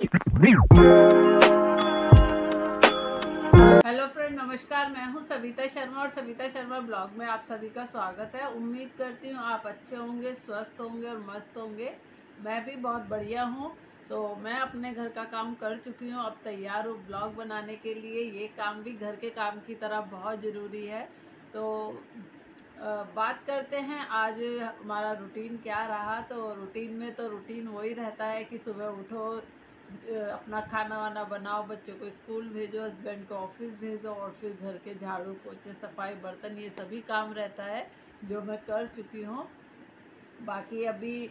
Hello friend, नमस्कार। मैं हूं सविता शर्मा और सविता शर्मा ब्लॉग में आप सभी का स्वागत है। उम्मीद करती हूं आप अच्छे होंगे, स्वस्थ होंगे और मस्त होंगे। मैं भी बहुत बढ़िया हूं। तो मैं अपने घर का काम कर चुकी हूं, अब तैयार हूं ब्लॉग बनाने के लिए। ये काम भी घर के काम की तरह बहुत ज़रूरी है। तो बात करते हैं आज हमारा रूटीन क्या रहा। तो रूटीन में तो रूटीन वही रहता है कि सुबह उठो, अपना खाना वाना बनाओ, बच्चों को स्कूल भेजो, हस्बैंड को ऑफिस भेजो और फिर घर के झाड़ू पोछे सफाई बर्तन ये सभी काम रहता है जो मैं कर चुकी हूँ। बाकी अभी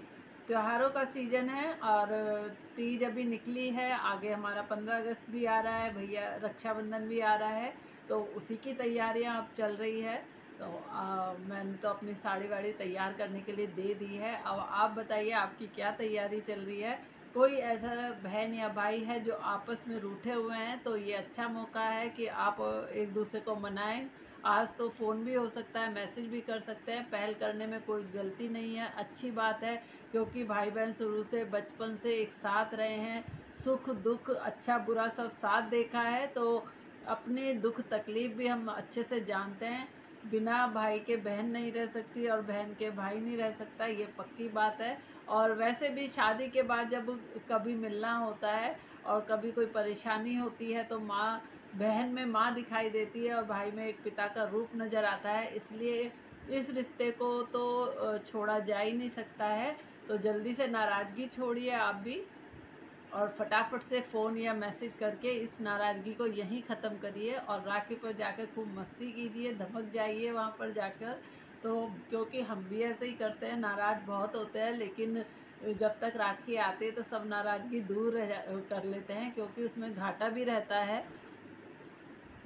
त्योहारों का सीज़न है और तीज अभी निकली है, आगे हमारा 15 अगस्त भी आ रहा है, भैया रक्षाबंधन भी आ रहा है। तो उसी की तैयारियां अब चल रही है। तो मैंने तो अपनी साड़ी वाड़ी तैयार करने के लिए दे दी है। अब आप बताइए आपकी क्या तैयारी चल रही है। कोई ऐसा बहन या भाई है जो आपस में रूठे हुए हैं तो ये अच्छा मौका है कि आप एक दूसरे को मनाएं। आज तो फ़ोन भी हो सकता है, मैसेज भी कर सकते हैं। पहल करने में कोई गलती नहीं है, अच्छी बात है, क्योंकि भाई बहन शुरू से बचपन से एक साथ रहे हैं, सुख दुख अच्छा बुरा सब साथ देखा है। तो अपनी दुख तकलीफ़ भी हम अच्छे से जानते हैं। बिना भाई के बहन नहीं रह सकती और बहन के भाई नहीं रह सकता, ये पक्की बात है। और वैसे भी शादी के बाद जब कभी मिलना होता है और कभी कोई परेशानी होती है तो माँ बहन में माँ दिखाई देती है और भाई में एक पिता का रूप नज़र आता है। इसलिए इस रिश्ते को तो छोड़ा जा ही नहीं सकता है। तो जल्दी से नाराज़गी छोड़िए आप भी और फटाफट से फ़ोन या मैसेज करके इस नाराज़गी को यहीं ख़त्म करिए और राखी पर जाकर खूब मस्ती कीजिए, धमक जाइए वहाँ पर जाकर। तो क्योंकि हम भी ऐसे ही करते हैं, नाराज़ बहुत होते हैं, लेकिन जब तक राखी आती है तो सब नाराज़गी दूर कर लेते हैं, क्योंकि उसमें घाटा भी रहता है।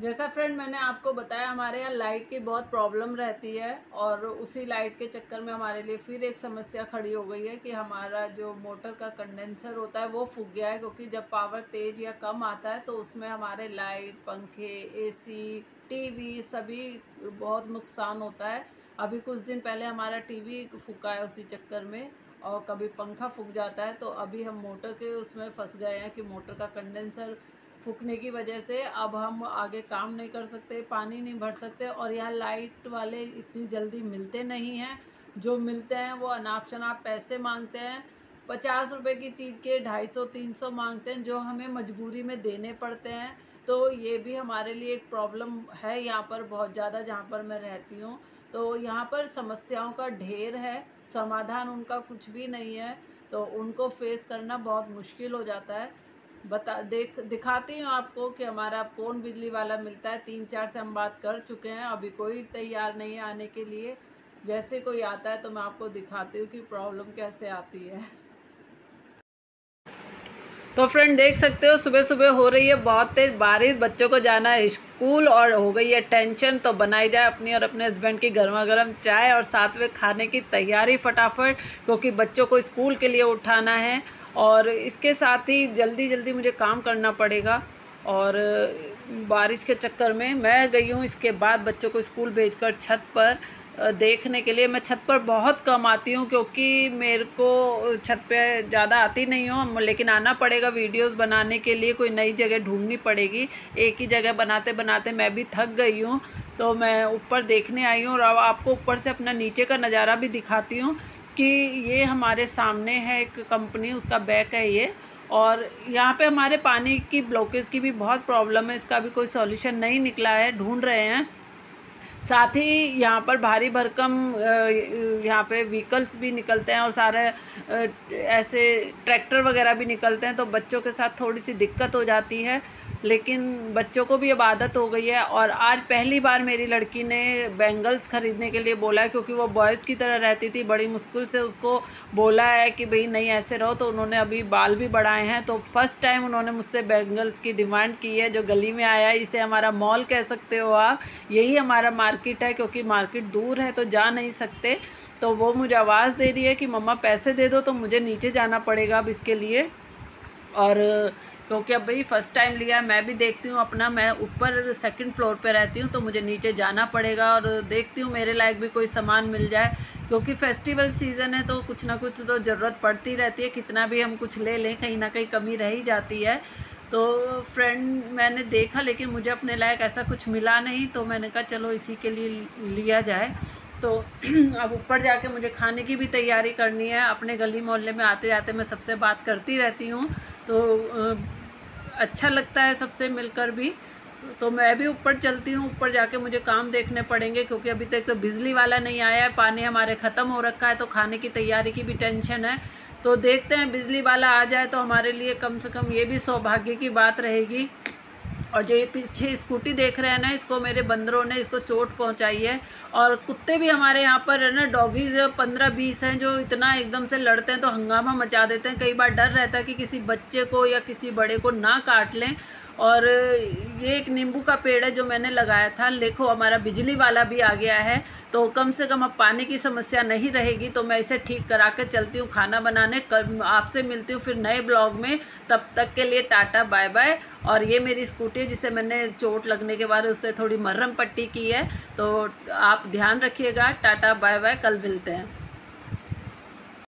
जैसा फ्रेंड मैंने आपको बताया, हमारे यहाँ लाइट की बहुत प्रॉब्लम रहती है और उसी लाइट के चक्कर में हमारे लिए फिर एक समस्या खड़ी हो गई है कि हमारा जो मोटर का कंडेंसर होता है वो फूक गया है। क्योंकि जब पावर तेज़ या कम आता है तो उसमें हमारे लाइट, पंखे, एसी, टीवी सभी बहुत नुकसान होता है। अभी कुछ दिन पहले हमारा टीवी फूका है उसी चक्कर में, और कभी पंखा फूक जाता है। तो अभी हम मोटर के उसमें फंस गए हैं कि मोटर का कंडेंसर फूकने की वजह से अब हम आगे काम नहीं कर सकते, पानी नहीं भर सकते। और यहाँ लाइट वाले इतनी जल्दी मिलते नहीं हैं, जो मिलते हैं वो अनाप शनाप पैसे मांगते हैं। 50 रुपए की चीज़ के 250-300 मांगते हैं, जो हमें मजबूरी में देने पड़ते हैं। तो ये भी हमारे लिए एक प्रॉब्लम है यहाँ पर बहुत ज़्यादा, जहाँ पर मैं रहती हूँ। तो यहाँ पर समस्याओं का ढेर है, समाधान उनका कुछ भी नहीं है। तो उनको फेस करना बहुत मुश्किल हो जाता है। दिखाती हूँ आपको कि हमारा कौन बिजली वाला मिलता है। 3-4 से हम बात कर चुके हैं, अभी कोई तैयार नहीं है आने के लिए। जैसे कोई आता है तो मैं आपको दिखाती हूँ कि प्रॉब्लम कैसे आती है। तो फ्रेंड देख सकते हो, सुबह सुबह हो रही है बहुत तेज बारिश, बच्चों को जाना है स्कूल और हो गई है टेंशन। तो बनाई जाए अपनी और अपने हस्बैंड की गर्मा गर्म चाय और साथ में खाने की तैयारी फटाफट, क्योंकि बच्चों को स्कूल के लिए उठाना है और इसके साथ ही जल्दी जल्दी मुझे काम करना पड़ेगा। और बारिश के चक्कर में मैं गई हूँ इसके बाद बच्चों को स्कूल भेजकर छत पर देखने के लिए। मैं छत पर बहुत कम आती हूँ क्योंकि मेरे को छत पे ज़्यादा आती नहीं हूँ, लेकिन आना पड़ेगा वीडियोस बनाने के लिए। कोई नई जगह ढूंढनी पड़ेगी, एक ही जगह बनाते बनाते मैं भी थक गई हूँ। तो मैं ऊपर देखने आई हूँ और अब आपको ऊपर से अपना नीचे का नज़ारा भी दिखाती हूँ कि ये हमारे सामने है एक कंपनी, उसका बैक है ये। और यहाँ पे हमारे पानी की ब्लॉकेज की भी बहुत प्रॉब्लम है, इसका भी कोई सॉल्यूशन नहीं निकला है, ढूंढ रहे हैं। साथ ही यहाँ पर भारी भरकम यहाँ पे व्हीकल्स भी निकलते हैं और सारे ऐसे ट्रैक्टर वगैरह भी निकलते हैं। तो बच्चों के साथ थोड़ी सी दिक्कत हो जाती है, लेकिन बच्चों को भी अब आदत हो गई है। और आज पहली बार मेरी लड़की ने बैंगल्स ख़रीदने के लिए बोला है, क्योंकि वो बॉयज़ की तरह रहती थी। बड़ी मुश्किल से उसको बोला है कि भाई नहीं ऐसे रहो, तो उन्होंने अभी बाल भी बढ़ाए हैं। तो फर्स्ट टाइम उन्होंने मुझसे बैंगल्स की डिमांड की है, जो गली में आया है। इसे हमारा मॉल कह सकते हो आप, यही हमारा मार्केट है, क्योंकि मार्केट दूर है तो जा नहीं सकते। तो वो मुझे आवाज़ दे रही है कि मम्मा पैसे दे दो, तो मुझे नीचे जाना पड़ेगा अब इसके लिए। और क्योंकि अब भाई फर्स्ट टाइम लिया है। मैं भी देखती हूँ अपना, मैं ऊपर सेकंड फ्लोर पे रहती हूँ तो मुझे नीचे जाना पड़ेगा, और देखती हूँ मेरे लायक भी कोई सामान मिल जाए, क्योंकि फेस्टिवल सीज़न है तो कुछ ना कुछ तो ज़रूरत पड़ती रहती है। कितना भी हम कुछ ले लें, कहीं ना कहीं कमी रह ही जाती है। तो फ्रेंड मैंने देखा, लेकिन मुझे अपने लायक ऐसा कुछ मिला नहीं, तो मैंने कहा चलो इसी के लिए लिया जाए। तो अब ऊपर जाके मुझे खाने की भी तैयारी करनी है। अपने गली मोहल्ले में आते जाते मैं सबसे बात करती रहती हूँ, तो अच्छा लगता है सबसे मिलकर भी। तो मैं भी ऊपर चलती हूँ, ऊपर जाके मुझे काम देखने पड़ेंगे, क्योंकि अभी तक तो बिजली वाला नहीं आया है, पानी हमारे ख़त्म हो रखा है, तो खाने की तैयारी की भी टेंशन है। तो देखते हैं बिजली वाला आ जाए तो हमारे लिए कम से कम ये भी सौभाग्य की बात रहेगी। और जो ये पीछे स्कूटी देख रहे हैं ना, इसको मेरे बंदरों ने इसको चोट पहुंचाई है। और कुत्ते भी हमारे यहाँ पर है ना, डॉगीज 15-20 हैं जो इतना एकदम से लड़ते हैं तो हंगामा मचा देते हैं। कई बार डर रहता है कि किसी बच्चे को या किसी बड़े को ना काट लें। और ये एक नींबू का पेड़ है जो मैंने लगाया था, देखो हमारा बिजली वाला भी आ गया है, तो कम से कम अब पानी की समस्या नहीं रहेगी। तो मैं इसे ठीक करा के चलती हूँ खाना बनाने। कल आपसे मिलती हूँ फिर नए ब्लॉग में, तब तक के लिए टाटा बाय बाय। और ये मेरी स्कूटी है जिसे मैंने चोट लगने के बाद उससे थोड़ी मरहम पट्टी की है, तो आप ध्यान रखिएगा। टाटा बाय बाय, कल मिलते हैं।